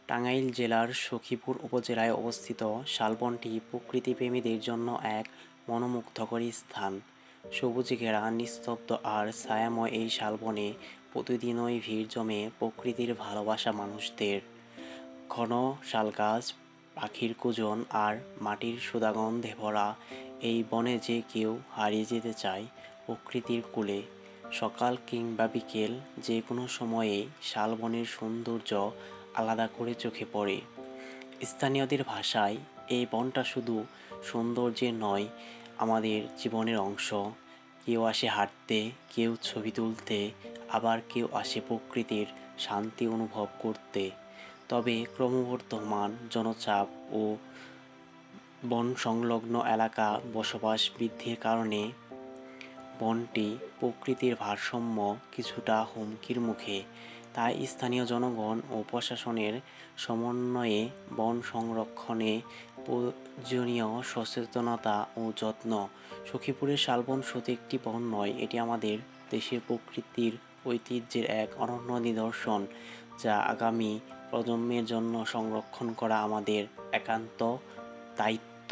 টাঙ্গাইল জেলার সখীপুর উপজেলায় অবস্থিত শালবনটি প্রকৃতিপ্রেমীদের জন্য এক মনোমুগ্ধকর স্থান। সবুজে ঘেরা নিস্তব্ধ আর ছায়াময় এই শালবনে প্রতিদিনই ভিড় জমে প্রকৃতির ভালোবাসা মানুষদের। ঘন শালগাছ, পাখির কূজন আর মাটির সুধাগন্ধে ভরা এই বনে যে কেউ হারিয়ে যেতে চায় প্রকৃতির কোলে। সকাল কিংবা বিকেল যে কোনো সময়েই শালবনের সৌন্দর্য আলাদা করে চোখে পড়ে। স্থানীয়দের ভাষায় এই বনটা শুধু সৌন্দর্যের নয়, আমাদের জীবনের অংশ। কেউ আসে হাঁটতে, কেউ ছবি তুলতে, আবার কেউ আসে প্রকৃতির শান্তি অনুভব করতে। তবে ক্রমবর্ধমান জনচাপ ও বন সংলগ্ন এলাকা বসবাস বৃদ্ধির কারণে বনটি প্রকৃতির ভারসাম্য কিছুটা হুমকির মুখে। তাই স্থানীয় জনগণ ও প্রশাসনের সমন্বয়ে বন সংরক্ষণে প্রয়োজনীয় সচেতনতা ও যত্ন। সখীপুরের শালবন শুধু একটি বন নয়, এটি আমাদের দেশের প্রকৃতির ঐতিহ্যের এক অনন্য নিদর্শন, যা আগামী প্রজন্মের জন্য সংরক্ষণ করা আমাদের একান্ত দায়িত্ব।